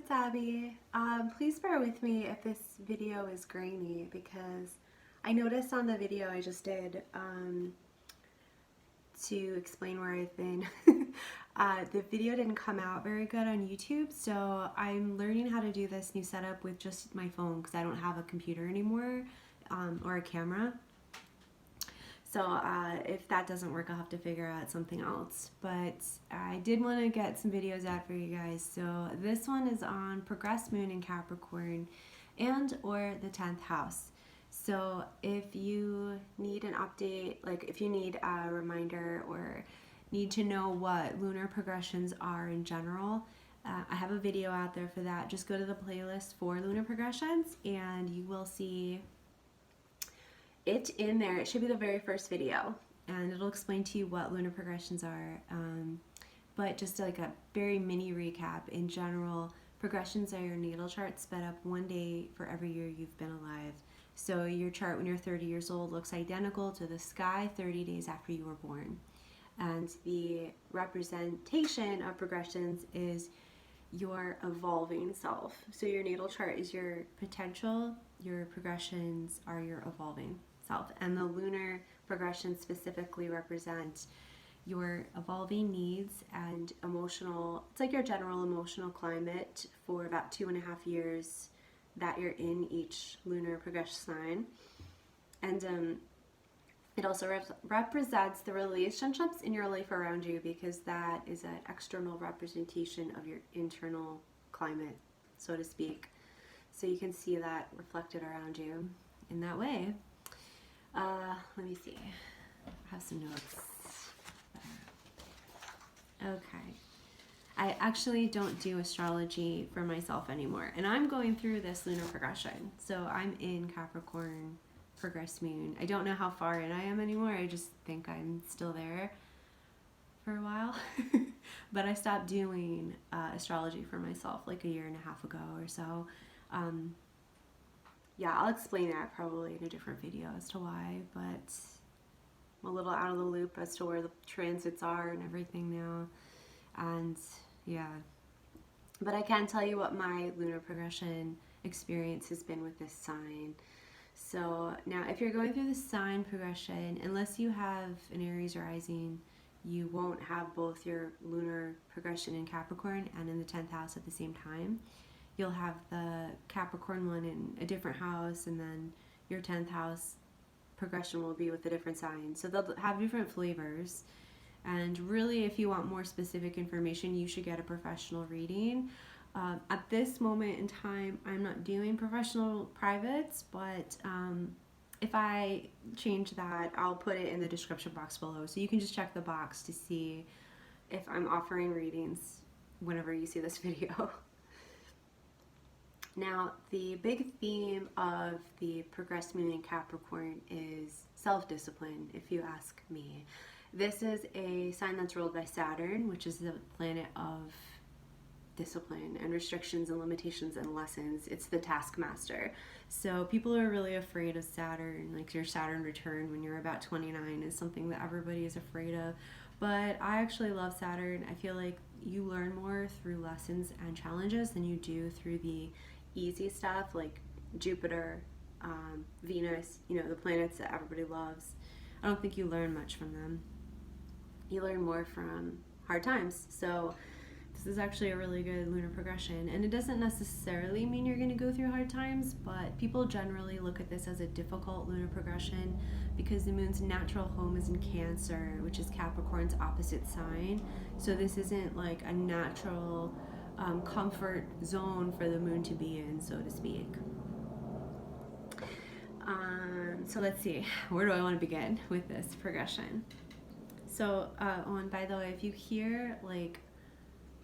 it's Abby. Please bear with me if this video is grainy because I noticed on the video I just did to explain where I've been, the video didn't come out very good on YouTube, so I'm learning how to do this new setup with just my phone because I don't have a computer anymore or a camera. So if that doesn't work, I'll have to figure out something else. But I did want to get some videos out for you guys. So this one is on progressed moon in Capricorn and or the 10th house. So if you need an update, like if you need a reminder or need to know what lunar progressions are in general, I have a video out there for that. Just go to the playlist for lunar progressions and you will see it in there. It should be the very first video and it'll explain to you what lunar progressions are, but just like a very mini recap. In general, progressions are your natal chart sped up one day for every year you've been alive. So your chart when you're 30 years old looks identical to the sky 30 days after you were born, and the representation of progressions is your evolving self. So your natal chart is your potential, your progressions are your evolving self, and the lunar progressions specifically represent your evolving needs and emotional, it's like your general emotional climate for about 2.5 years that you're in each lunar progression sign. And it also represents the relationships in your life around you, because that is an external representation of your internal climate, so to speak. So you can see that reflected around you in that way. Let me see. I have some notes. Okay. I actually don't do astrology for myself anymore, and I'm going through this lunar progression. So I'm in Capricorn progressed moon. I don't know how far in I am anymore. I just think I'm still there for a while. But I stopped doing astrology for myself like 1.5 years ago or so. Yeah, I'll explain that probably in a different video as to why, but I'm a little out of the loop as to where the transits are and everything now. And yeah, but I can tell you what my lunar progression experience has been with this sign. So now if you're going through the sign progression, unless you have an Aries rising, you won't have both your lunar progression in Capricorn and in the 10th house at the same time. You'll have the Capricorn one in a different house, and then your 10th house progression will be with a different sign. So they'll have different flavors. And really, if you want more specific information, you should get a professional reading. At this moment in time, I'm not doing professional privates, but if I change that, I'll put it in the description box below. So you can just check the box to see if I'm offering readings whenever you see this video. Now, the big theme of the progressed moon in Capricorn is self-discipline, if you ask me. This is a sign that's ruled by Saturn, which is the planet of discipline and restrictions and limitations and lessons. It's the taskmaster. So people are really afraid of Saturn, like your Saturn return when you're about 29 is something that everybody is afraid of. But I actually love Saturn. I feel like you learn more through lessons and challenges than you do through the easy stuff like Jupiter, Venus, the planets that everybody loves. I don't think you learn much from them. You learn more from hard times. So this is actually a really good lunar progression, and it doesn't necessarily mean you're going to go through hard times, but people generally look at this as a difficult lunar progression because the moon's natural home is in Cancer, which is Capricorn's opposite sign. So this isn't like a natural comfort zone for the moon to be in, so to speak. So let's see, where do I want to begin with this progression? So, and by the way, if you hear like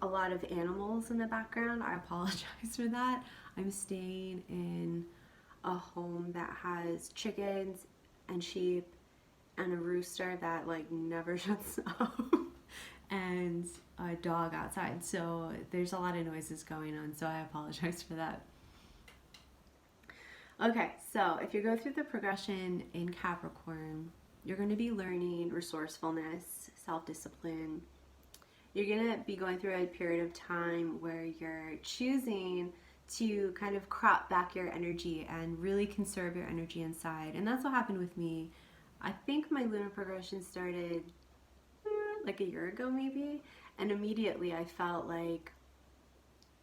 a lot of animals in the background, I apologize for that. I'm staying in a home that has chickens and sheep and a rooster that like never shuts up and a dog outside. So there's a lot of noises going on, so I apologize for that. Okay, so if you go through the progression in Capricorn, you're going to be learning resourcefulness, self-discipline. you're gonna be going through a period of time where you're choosing to kind of crop back your energy and really conserve your energy inside. And that's what happened with me. I think my lunar progression started like a year ago, maybe. And immediately I felt like,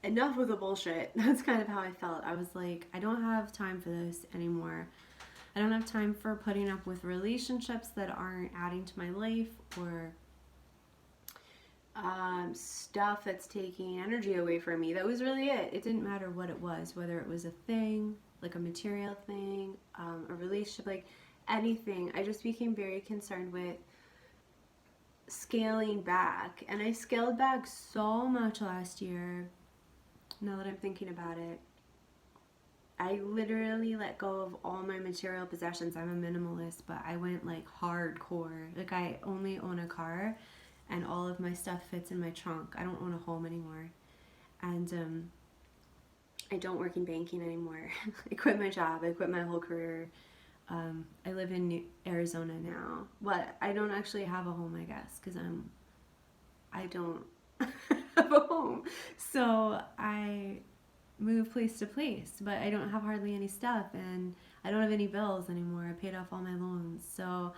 enough with the bullshit. That's kind of how I felt. I was like, I don't have time for this anymore. I don't have time for putting up with relationships that aren't adding to my life, or stuff that's taking energy away from me. That was really it. It didn't matter what it was, whether it was a thing, like a material thing, a relationship, like anything. I just became very concerned with scaling back. And I scaled back so much last year, now that I'm thinking about it. I literally let go of all my material possessions. I'm a minimalist, but I went like hardcore. Like I only own a car and all of my stuff fits in my trunk. I don't own a home anymore. And I don't work in banking anymore. I quit my job. I quit my whole career. I live in Arizona now. But I don't actually have a home, I guess, because I don't have a home. So I move place to place, but I don't have hardly any stuff, and I don't have any bills anymore. I paid off all my loans. So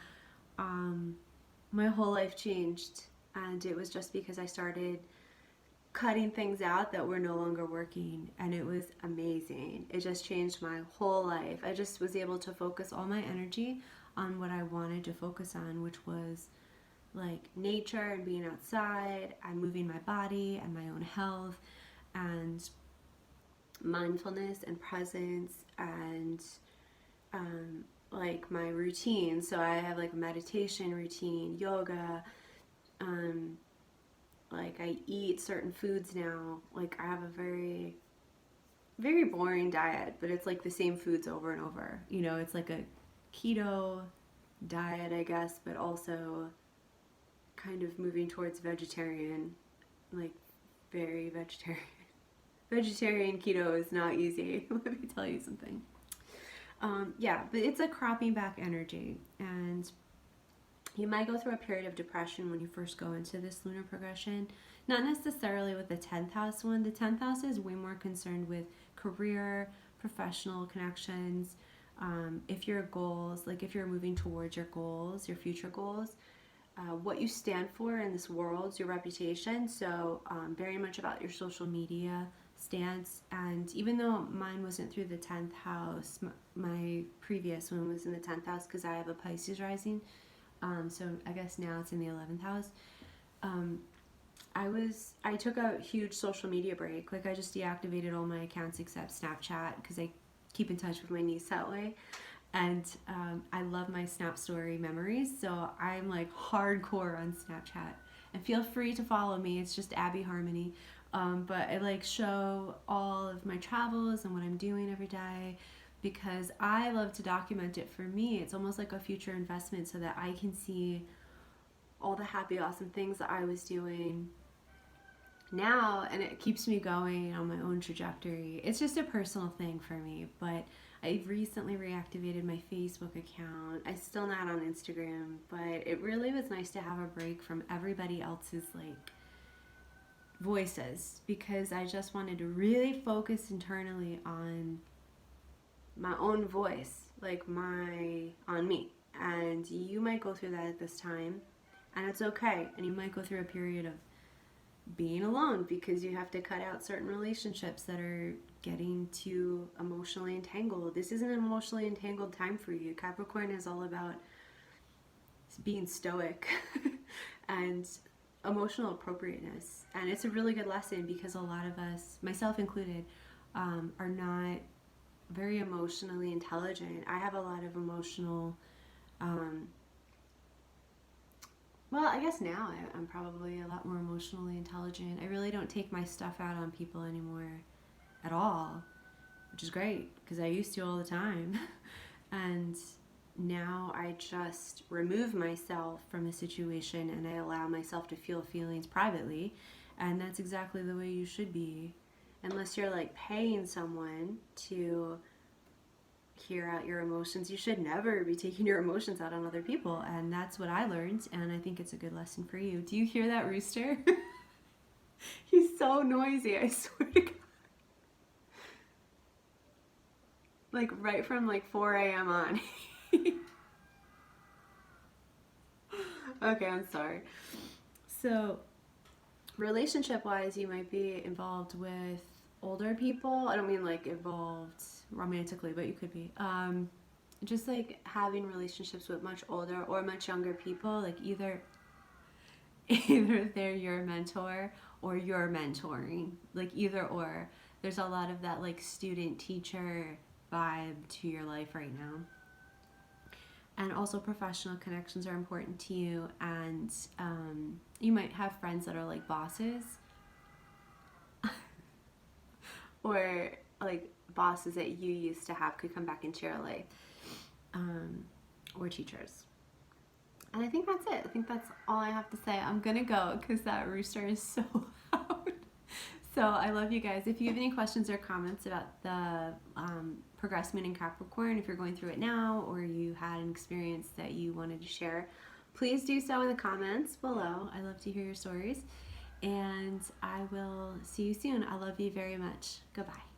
my whole life changed, and it was just because I started cutting things out that were no longer working, and it was amazing. It just changed my whole life. I just was able to focus all my energy on what I wanted to focus on, which was like nature and being outside and moving my body and my own health and mindfulness and presence and like my routine. So I have like a meditation routine, yoga, like I eat certain foods now. Like I have a very, very boring diet, but it's like the same foods over and over. You know, it's like a keto diet, I guess, but also kind of moving towards vegetarian, like very vegetarian. Vegetarian keto is not easy. Let me tell you something. Yeah, but it's a cropping back energy, and you might go through a period of depression when you first go into this lunar progression. Not necessarily with the 10th house one. The 10th house is way more concerned with career, professional connections. If your goals, like if you're moving towards your goals, your future goals, what you stand for in this world, your reputation. So very much about your social media stance. And even though mine wasn't through the 10th house, my previous one was in the 10th house because I have a Pisces rising. So I guess now it's in the 11th house. I took a huge social media break. Like I just deactivated all my accounts except Snapchat because I keep in touch with my niece that way. And I love my Snap Story memories, so I'm like hardcore on Snapchat. And feel free to follow me. It's just Abby Harmony. But I like show all of my travels and what I'm doing every day because I love to document it. For me, it's almost like a future investment so that I can see all the happy, awesome things that I was doing now, and it keeps me going on my own trajectory. It's just a personal thing for me, but I recently reactivated my Facebook account. I'm still not on Instagram, but it really was nice to have a break from everybody else's like voices because I just wanted to really focus internally on my own voice, like on me. And you might go through that at this time, and it's okay. And you might go through a period of being alone because you have to cut out certain relationships that are getting too emotionally entangled. This isn't an emotionally entangled time for you. Capricorn is all about being stoic and emotional appropriateness. And it's a really good lesson because a lot of us, myself included, are not very emotionally intelligent. I have a lot of emotional well, I guess now I'm probably a lot more emotionally intelligent. I really don't take my stuff out on people anymore at all, which is great because I used to all the time. And now I just remove myself from a situation and I allow myself to feel feelings privately. And that's exactly the way you should be. Unless you're like paying someone to hear out your emotions, you should never be taking your emotions out on other people. And that's what I learned, and I think it's a good lesson for you. Do you hear that rooster? He's so noisy, I swear to God. Like right from like 4 a.m. on. Okay, I'm sorry. So, relationship wise, you might be involved with older people. I don't mean like involved romantically, but you could be. Just like having relationships with much older or much younger people, like either they're your mentor or you're mentoring, like either or. There's a lot of that like student teacher vibe to your life right now. And also professional connections are important to you, and you might have friends that are like bosses or like bosses that you used to have could come back into your life, or teachers. And I think that's it. I think that's all I have to say. I'm gonna go because that rooster is so loud. So I love you guys. If you have any questions or comments about the progress moon in Capricorn, if you're going through it now or you had an experience that you wanted to share, please do so in the comments below. I love to hear your stories. And I will see you soon. I love you very much. Goodbye.